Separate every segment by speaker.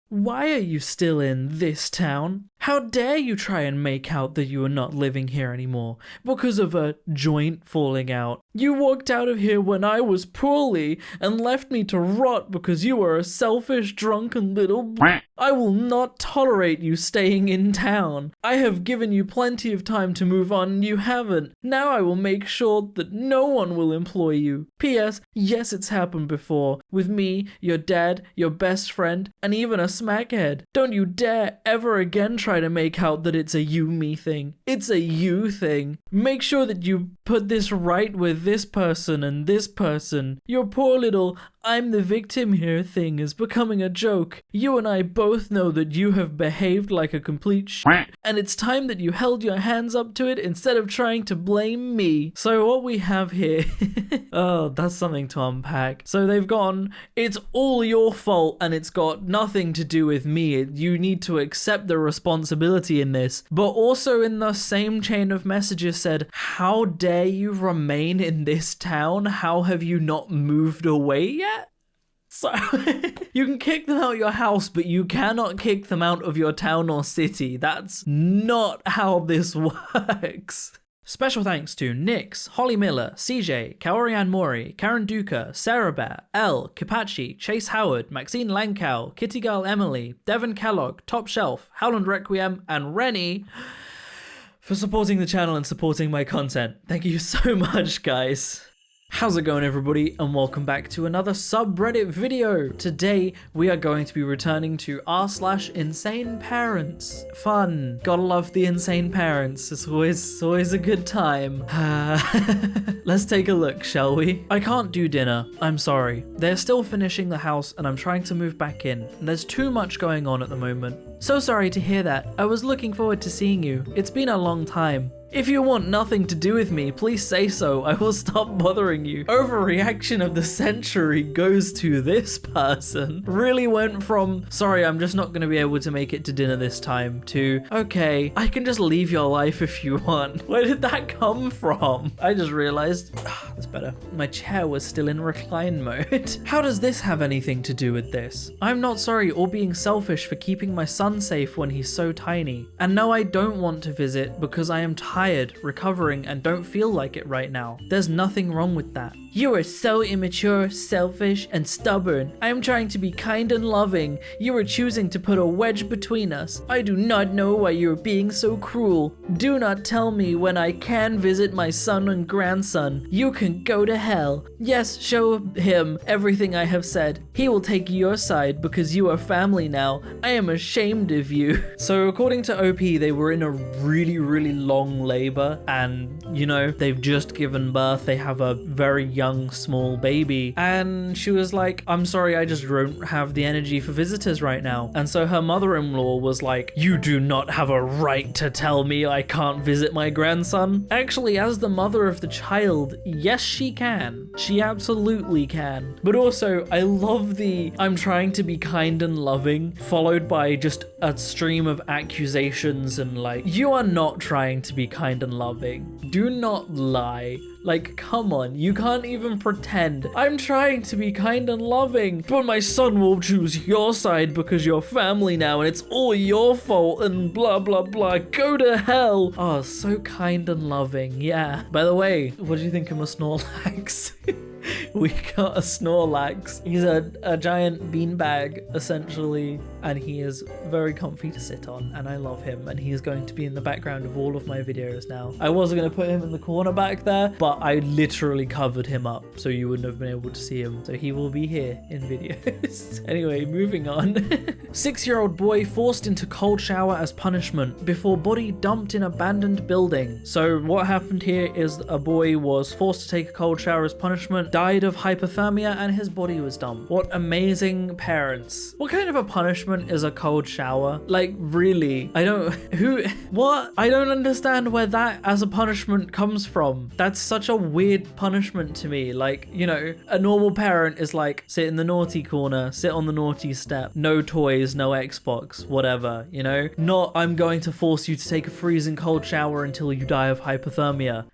Speaker 1: Why are you still in this town? How dare you try and make out that you are not living here anymore because of a joint falling out? You walked out of here when I was poorly and left me to rot because you were a selfish, drunken little I will not tolerate you staying in town. I have given you plenty of time to move on and you haven't. Now I will make sure that no one will employ you. P.S. Yes, it's happened before. With me, your dad, your best friend, and even a smackhead. Don't you dare ever again try to make out that it's a you-me thing. It's a you thing. Make sure that you put this right with this person and this person. Your poor little I'm the victim here thing is becoming a joke. You and I both know that you have behaved like a complete and it's time that you held your hands up to it instead of trying to blame me. So what we have here, oh, that's something to unpack. So they've gone, it's all your fault and it's got nothing to do with me. You need to accept the responsibility in this. But also in the same chain of messages said, how dare you remain in this town? How have you not moved away yet? So, you can kick them out of your house, but you cannot kick them out of your town or city. That's not how this works. Special thanks to Nix, Holly Miller, CJ, Kaorian Mori, Karen Duca, Sarah Bear, L, Kipachi, Chase Howard, Maxine Langkow, Kitty Girl Emily, Devon Kellogg, Top Shelf, Howland Requiem, and Rennie for supporting the channel and supporting my content. Thank you so much, guys. How's it going, everybody, and welcome back to another subreddit video. Today we are going to be returning to r/insaneparents. Fun, gotta love the insane parents. It's always a good time. Let's take a look, shall we? I can't do dinner, I'm sorry. They're still finishing the house and I'm trying to move back in. There's too much going on at the moment. So sorry to hear that. I was looking forward to seeing you. It's been a long time. If you want nothing to do with me, please say so. I will stop bothering you. Overreaction of the century goes to this person. Really went from, sorry, I'm just not going to be able to make it to dinner this time, to, okay, I can just leave your life if you want. Where did that come from? I just realized, that's better. My chair was still in recline mode. How does this have anything to do with this? I'm not sorry or being selfish for keeping my son safe when he's so tiny. And no, I don't want to visit because I am tired, recovering, and don't feel like it right now. There's nothing wrong with that. You are so immature, selfish, and stubborn. I am trying to be kind and loving. You are choosing to put a wedge between us. I do not know why you are being so cruel. Do not tell me when I can visit my son and grandson. You can go to hell. Yes, show him everything I have said. He will take your side because you are family now. I am ashamed of you. So according to OP, they were in a really long labor, and you know, they've just given birth. They have a very young small baby, and she was like, I'm sorry, I just don't have the energy for visitors right now. And so her mother-in-law was like, you do not have a right to tell me I can't visit my grandson. Actually, as the mother of the child, yes, she can. She absolutely can. But also, I love the I'm trying to be kind and loving, followed by just a stream of accusations and like, you are not trying to be kind and loving. Do not lie. Like, come on, you can't even pretend. I'm trying to be kind and loving, but my son will choose your side because you're family now and it's all your fault and blah blah blah. Go to hell. Oh, so kind and loving, yeah. By the way, what do you think of my Snorlax? We got a Snorlax. He's a giant beanbag, essentially, and he is very comfy to sit on, and I love him, and he is going to be in the background of all of my videos now. I was going to put him in the corner back there, but I literally covered him up, so you wouldn't have been able to see him, so he will be here in videos. Anyway, moving on. 6-year-old boy forced into cold shower as punishment before body dumped in abandoned building. So what happened here is a boy was forced to take a cold shower as punishment, died of hypothermia, and his body was dumped. What amazing parents. What kind of a punishment is a cold shower? Like, really? I don't understand where that as a punishment comes from. That's such a weird punishment to me. Like, you know, a normal parent is like, sit in the naughty corner, sit on the naughty step, no toys, no Xbox, whatever, you know? Not, I'm going to force you to take a freezing cold shower until you die of hypothermia.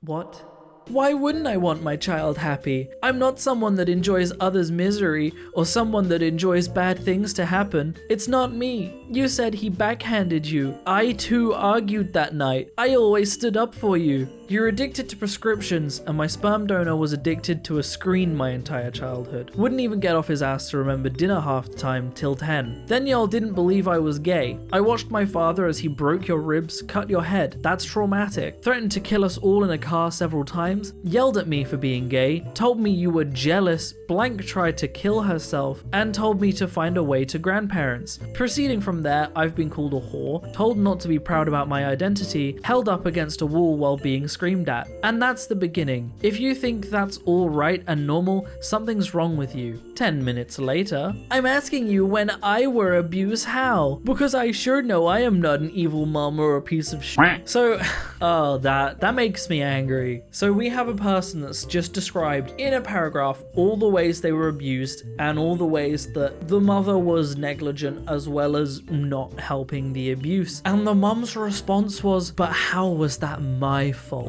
Speaker 1: What? Why wouldn't I want my child happy? I'm not someone that enjoys others' misery or someone that enjoys bad things to happen. It's not me. You said he backhanded you. I too argued that night. I always stood up for you. You're addicted to prescriptions, and my sperm donor was addicted to a screen my entire childhood. Wouldn't even get off his ass to remember dinner half the time till 10. Then y'all didn't believe I was gay. I watched my father as he broke your ribs, cut your head. That's traumatic. Threatened to kill us all in a car several times. Yelled at me for being gay. Told me you were jealous. Blank tried to kill herself. And told me to find a way to grandparents. Proceeding from there, I've been called a whore. Told not to be proud about my identity. Held up against a wall while being screamed at. And that's the beginning. If you think that's all right and normal, something's wrong with you. 10 minutes later, I'm asking you when I were abused how? Because I sure know I am not an evil mom or a piece of shit. So, oh, that makes me angry. So we have a person that's just described in a paragraph all the ways they were abused and all the ways that the mother was negligent as well as not helping the abuse. And the mom's response was, but how was that my fault?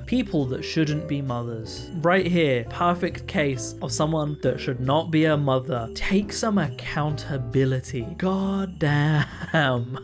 Speaker 1: People that shouldn't be mothers. Right here, perfect case of someone that should not be a mother. Take some accountability. God damn.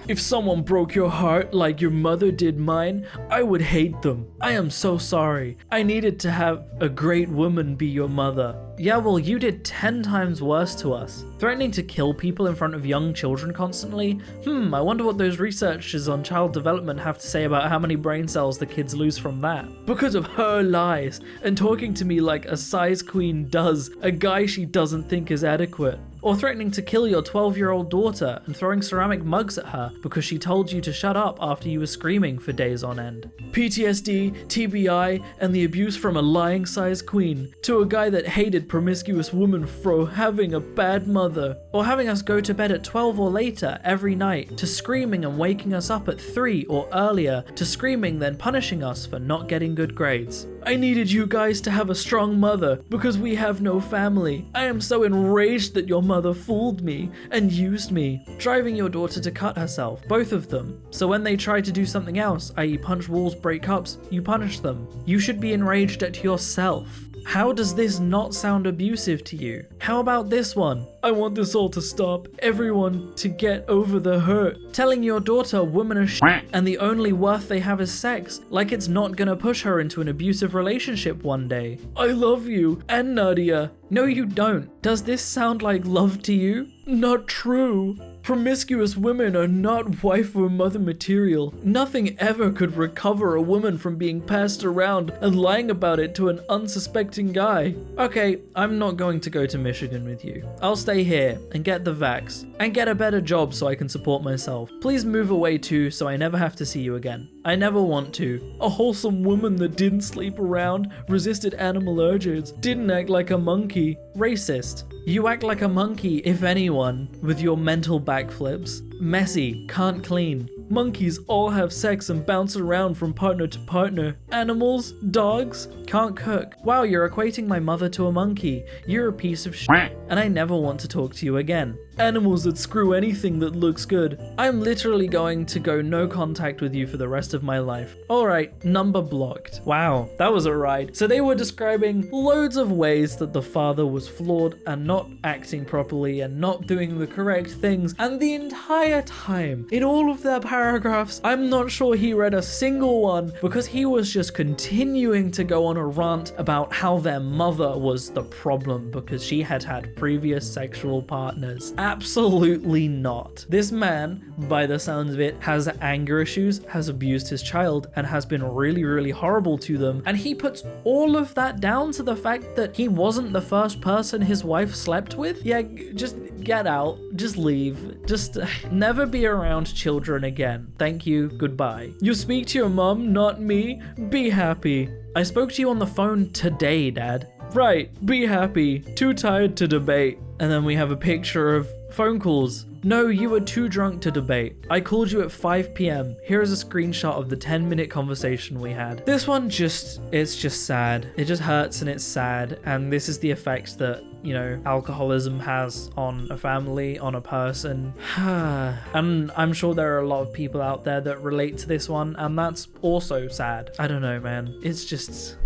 Speaker 1: If someone broke your heart like your mother did mine, I would hate them. I am so sorry. I needed to have a great woman be your mother. Yeah, well, you did 10 times worse to us. Threatening to kill people in front of young children constantly? I wonder what those researchers on child development have to say about how many brain cells the kids lose from that. Because of her lies and talking to me like a size queen does, a guy she doesn't think is adequate. Or threatening to kill your 12-year-old daughter and throwing ceramic mugs at her because she told you to shut up after you were screaming for days on end. PTSD, TBI, and the abuse from a lying size queen to a guy that hated promiscuous women for having a bad mother. Or having us go to bed at 12 or later every night, to screaming and waking us up at 3 or earlier, to screaming then punishing us for not getting good grades. I needed you guys to have a strong mother because we have no family. I am so enraged that your mother fooled me and used me, driving your daughter to cut herself, both of them. So when they try to do something else, i.e. punch walls, break cups, you punish them. You should be enraged at yourself. How does this not sound abusive to you? How about this one? I want this all to stop. Everyone to get over the hurt. Telling your daughter women are shit and the only worth they have is sex, like it's not gonna push her into an abusive relationship one day. I love you and Nadia. No, you don't. Does this sound like love to you? Not true. Promiscuous women are not wife or mother material. Nothing ever could recover a woman from being passed around and lying about it to an unsuspecting guy. Okay, I'm not going to go to Michigan with you. I'll stay here and get the vax and get a better job so I can support myself. Please move away too so I never have to see you again. I never want to. A wholesome woman that didn't sleep around, resisted animal urges, didn't act like a monkey. Racist. You act like a monkey, if anyone, with your mental backflips. Messy, can't clean. Monkeys all have sex and bounce around from partner to partner. Animals, dogs, can't cook. Wow, you're equating my mother to a monkey. You're a piece of shit, and I never want to talk to you again. Animals that screw anything that looks good. I'm literally going to go no contact with you for the rest of my life. Alright, number blocked. Wow, that was a ride. So they were describing loads of ways that the father was flawed and not acting properly and not doing the correct things, and the entire time, in all of their paragraphs, I'm not sure he read a single one because he was just continuing to go on a rant about how their mother was the problem because she had had previous sexual partners. Absolutely not. This man, by the sounds of it, has anger issues, has abused his child, and has been really, really horrible to them. And he puts all of that down to the fact that he wasn't the first person his wife slept with. Yeah, just get out. Just leave. Just never be around children again. Thank you. Goodbye. You speak to your mom, not me. Be happy. I spoke to you on the phone today, Dad. Right. Be happy. Too tired to debate. And then we have a picture of Phone calls. No, you were too drunk to debate. I called you at 5 p.m. Here is a screenshot of the 10-minute conversation we had. This one it's just sad. It just hurts and it's sad. And this is the effect that, you know, alcoholism has on a family, on a person. And I'm sure there are a lot of people out there that relate to this one, and that's also sad. I don't know, man. It's just...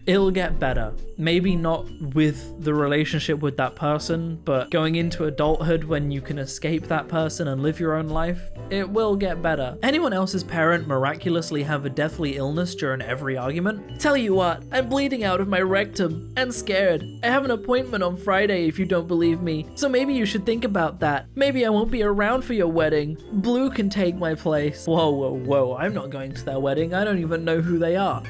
Speaker 1: It'll get better. Maybe not with the relationship with that person, but going into adulthood when you can escape that person and live your own life, it will get better. Anyone else's parent miraculously have a deathly illness during every argument? Tell you what, I'm bleeding out of my rectum and scared. I have an appointment on Friday if you don't believe me, so maybe you should think about that. Maybe I won't be around for your wedding. Blue can take my place. Whoa, I'm not going to their wedding. I don't even know who they are.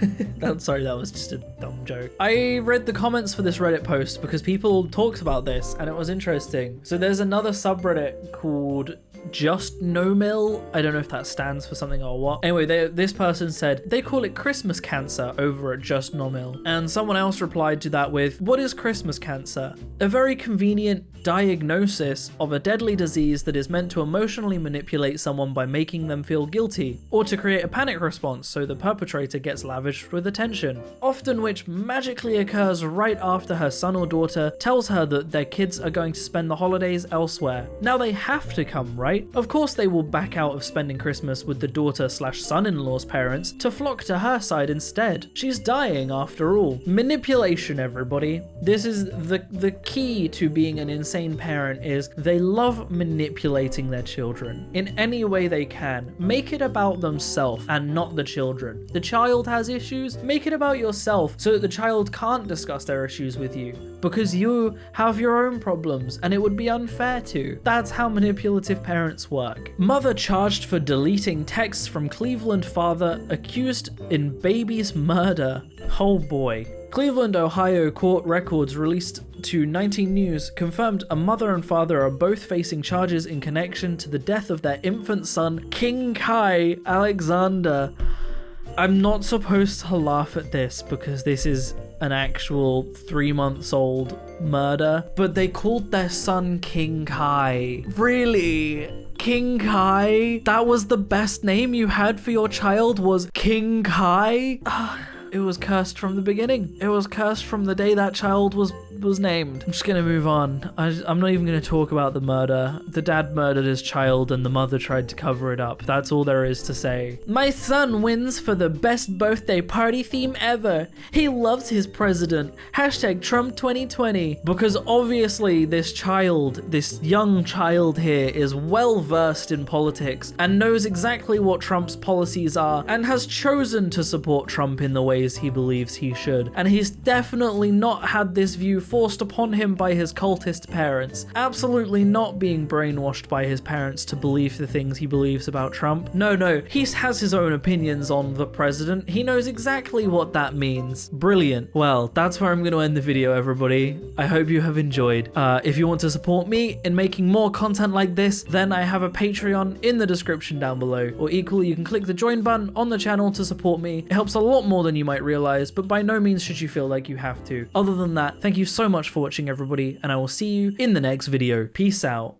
Speaker 1: Sorry, that was just a dumb joke. I read the comments for this Reddit post because people talked about this and it was interesting. So there's another subreddit called Just No Mill. I don't know if that stands for something or what. Anyway, this person said they call it Christmas cancer over at Just No Mill. And someone else replied to that with, what is Christmas cancer? A very convenient diagnosis of a deadly disease that is meant to emotionally manipulate someone by making them feel guilty, or to create a panic response so the perpetrator gets lavished with attention, often which magically occurs right after her son or daughter tells her that their kids are going to spend the holidays elsewhere. Now they have to come, right? Of course they will back out of spending Christmas with the daughter/son-in-law's parents to flock to her side instead. She's dying after all. Manipulation, everybody. This is the key to being an insane parent, is they love manipulating their children in any way they can. Make it about themselves and not the children. The child has issues, make it about yourself so that the child can't discuss their issues with you, because you have your own problems and it would be unfair to. That's how manipulative parents work. Mother charged for deleting texts from Cleveland father accused in baby's murder. Oh boy. Cleveland, Ohio court records released to 19 News confirmed a mother and father are both facing charges in connection to the death of their infant son, King Kai Alexander. I'm not supposed to laugh at this because this is an actual 3-month-old murder, but they called their son King Kai. Really? King Kai? That was the best name you had for your child, was King Kai? It was cursed from the beginning. It was cursed from the day that child was named. I'm just gonna move on. I'm not even gonna talk about the murder. The dad murdered his child and the mother tried to cover it up. That's all there is to say. My son wins for the best birthday party theme ever. He loves his president. Hashtag Trump 2020. Because obviously this young child here is well versed in politics and knows exactly what Trump's policies are and has chosen to support Trump in the ways he believes he should. And he's definitely not had this view forced upon him by his cultist parents. Absolutely not being brainwashed by his parents to believe the things he believes about Trump. No, he has his own opinions on the president. He knows exactly what that means. Brilliant. Well, that's where I'm going to end the video, everybody. I hope you have enjoyed. If you want to support me in making more content like this, then I have a Patreon in the description down below. Or equally, you can click the join button on the channel to support me. It helps a lot more than you might realize, but by no means should you feel like you have to. Other than that, thank you so much for watching, everybody, and I will see you in the next video. Peace out.